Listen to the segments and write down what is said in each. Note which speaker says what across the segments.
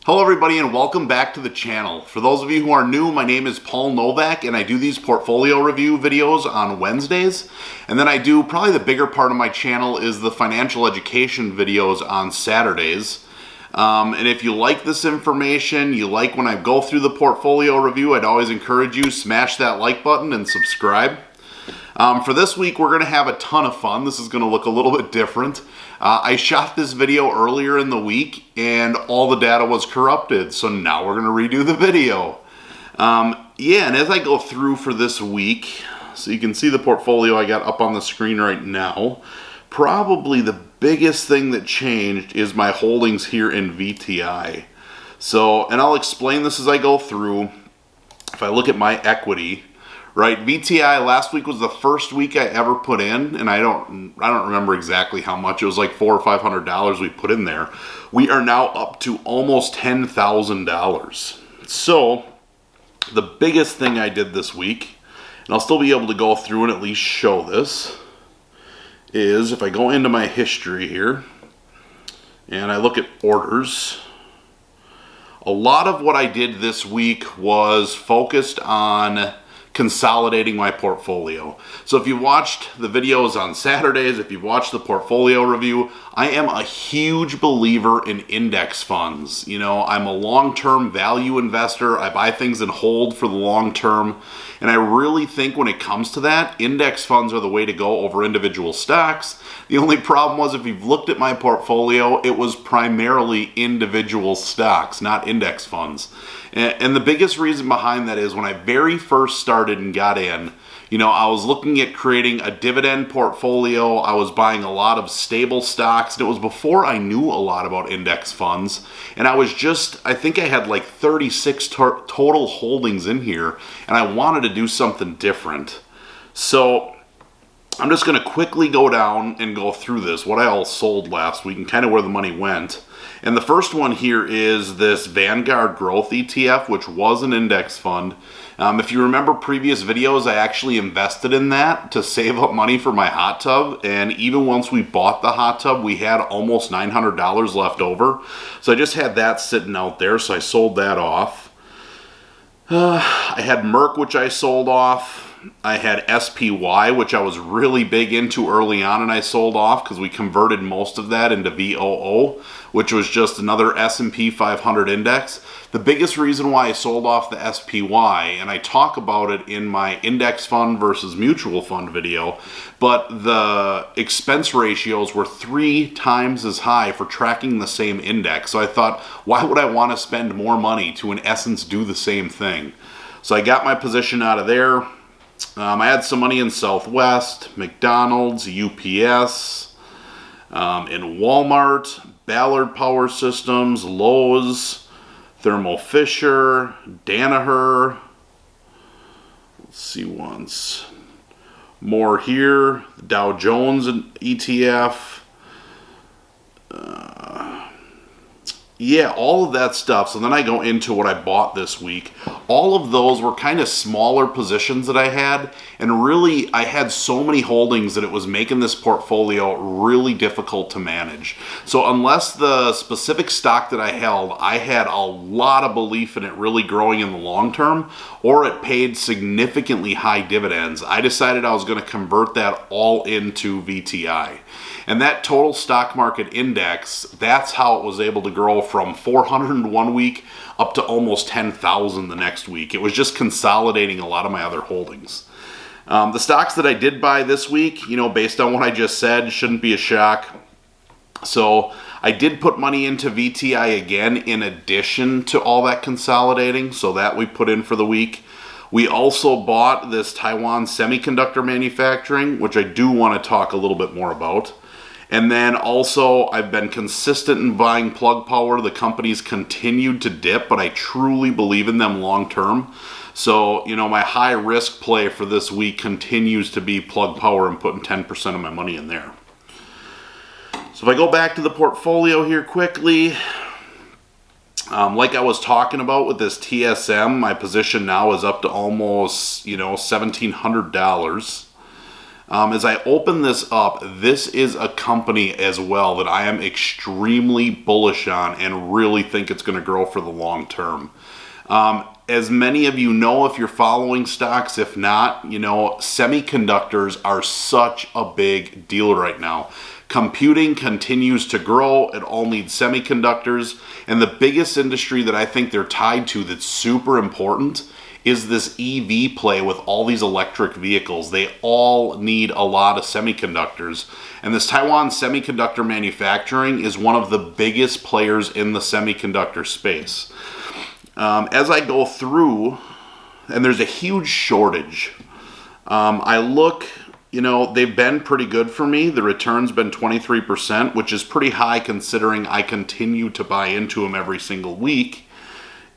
Speaker 1: Hello everybody and welcome back to the channel. For those of you who are new, my name is Paul Novak and I do these portfolio review videos on Wednesdays. And then I do probably the bigger part of my channel is the financial education videos on Saturdays. And if you like this information, you like when I go through the portfolio review, I'd always encourage you, smash that like button and subscribe. For this week, we're going to have a ton of fun. This is going to look a little bit different. I shot this video earlier in the week and all the data was corrupted, so now we're going to redo the video. And as I go through for this week, so you can see the portfolio I got up on the screen right now, probably the biggest thing that changed is my holdings here in VTI. And I'll explain this as I go through. If I look at my equity, right, VTI last week was the first week I ever put in, and I don't remember exactly how much. It was like $400 or $500 we put in there. We are now up to almost $10,000. So the biggest thing I did this week, and I'll still be able to go through and at least show this, is if I go into my history here and I look at orders, a lot of what I did this week was focused on consolidating my portfolio. So if you watched the videos on Saturdays, if you've watched the portfolio review, I am a huge believer in index funds. You know, I'm a long-term value investor. I buy things and hold for the long term. And I really think when it comes to that, index funds are the way to go over individual stocks. The only problem was if you've looked at my portfolio, it was primarily individual stocks, not index funds. And the biggest reason behind that is when I very first started and got in, you know, I was looking at creating a dividend portfolio. I was buying a lot of stable stocks, and it was before I knew a lot about index funds. And I think I had like 36 total holdings in here, and I wanted to do something different. So I'm just going to quickly go down and go through this, what I all sold last week and kind of where the money went. And the first one here is this Vanguard Growth ETF, which was an index fund. If you remember previous videos, I actually invested in that to save up money for my hot tub. And even once we bought the hot tub, we had almost $900 left over. So I just had that sitting out there, so I sold that off. I had Merck, which I sold off. I had SPY, which I was really big into early on, and I sold off because we converted most of that into VOO, which was just another S&P 500 index. The biggest reason why I sold off the SPY, and I talk about it in my index fund versus mutual fund video, but the expense ratios were 3 times as high for tracking the same index. So I thought, why would I want to spend more money to, in essence, do the same thing? So I got my position out of there. I had some money in Southwest, McDonald's, UPS, in Walmart, Ballard Power Systems, Lowe's, Thermo Fisher, Danaher. Let's see once more here, Dow Jones ETF. All of that stuff. So then I go into what I bought this week. All of those were kind of smaller positions that I had, and really I had so many holdings that it was making this portfolio really difficult to manage. So unless the specific stock that I held, I had a lot of belief in it really growing in the long term, or it paid significantly high dividends, I decided I was going to convert that all into VTI. And that total stock market index, that's how it was able to grow from 400 one week up to almost 10,000 the next week. It was just consolidating a lot of my other holdings. The stocks that I did buy this week, you know, based on what I just said, shouldn't be a shock. So I did put money into VTI again in addition to all that consolidating. So that we put in for the week. We also bought this Taiwan semiconductor manufacturing, which I do want to talk a little bit more about. And then also, I've been consistent in buying Plug Power. The company's continued to dip, but I truly believe in them long term. So, you know, my high risk play for this week continues to be Plug Power and putting 10% of my money in there. So if I go back to the portfolio here quickly, like I was talking about with this TSM, my position now is up to almost, $1,700. As I open this up, this is a company as well that I am extremely bullish on and really think it's going to grow for the long term. As many of you know, if you're following stocks, if not, you know, semiconductors are such a big deal right now. Computing continues to grow. It all needs semiconductors. And the biggest industry that I think they're tied to that's super important is this EV play with all these electric vehicles. They all need a lot of semiconductors. And this Taiwan semiconductor manufacturing is one of the biggest players in the semiconductor space. As I go through, and there's a huge shortage, I look, you know, they've been pretty good for me. The return's been 23%, which is pretty high considering I continue to buy into them every single week.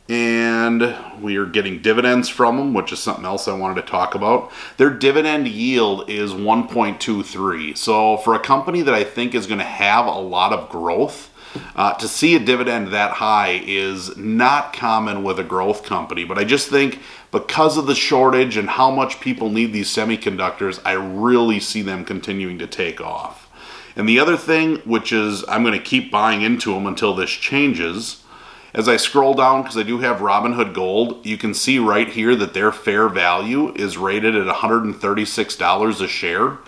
Speaker 1: And we are getting dividends from them, which is something else I wanted to talk about. Their dividend yield is 1.23. So for a company that I think is going to have a lot of growth, to see a dividend that high is not common with a growth company. But I just think because of the shortage and how much people need these semiconductors, I really see them continuing to take off. And the other thing, which is I'm going to keep buying into them until this changes, as I scroll down, because I do have Robinhood Gold, you can see right here that their fair value is rated at $136 a share.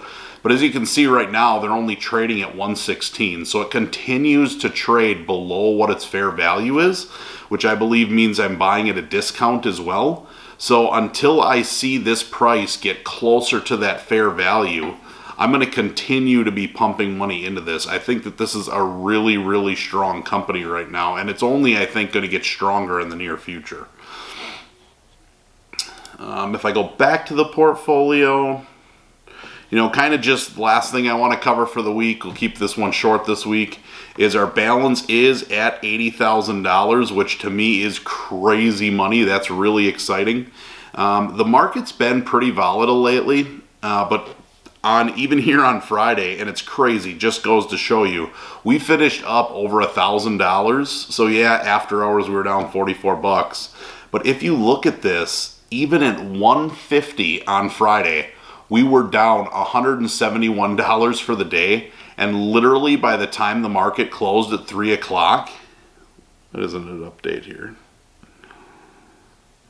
Speaker 1: But as you can see right now, they're only trading at 116. So it continues to trade below what its fair value is, which I believe means I'm buying at a discount as well. So until I see this price get closer to that fair value, I'm going to continue to be pumping money into this. I think that this is a really, really strong company right now, and it's only, I think, going to get stronger in the near future. If I go back to the portfolio, you know, kind of just last thing I want to cover for the week, we'll keep this one short this week, is our balance is at $80,000, which to me is crazy money. That's really exciting. The market's been pretty volatile lately, but even here on Friday, and it's crazy, just goes to show you, we finished up over $1,000. So yeah, after hours we were down 44 bucks. But if you look at this, even at 150 on Friday, we were down $171 for the day, and literally by the time the market closed at 3 o'clock, that isn't an update here.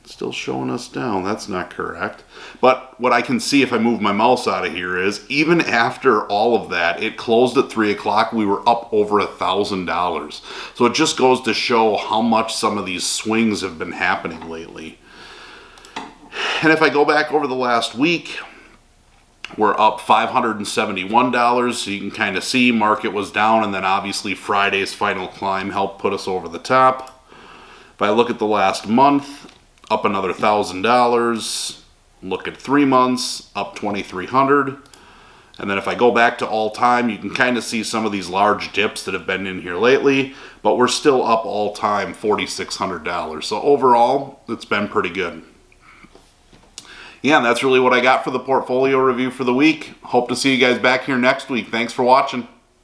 Speaker 1: It's still showing us down. That's not correct. But what I can see if I move my mouse out of here is, even after all of that, it closed at 3 o'clock, we were up over $1,000. So it just goes to show how much some of these swings have been happening lately. And if I go back over the last week, we're up $571, so you can kind of see market was down, and then obviously Friday's final climb helped put us over the top. If I look at the last month, up another $1,000. Look at 3 months, up $2,300. And then if I go back to all time, you can kind of see some of these large dips that have been in here lately, but we're still up all time $4,600. So overall, it's been pretty good. Yeah, and that's really what I got for the portfolio review for the week. Hope to see you guys back here next week. Thanks for watching.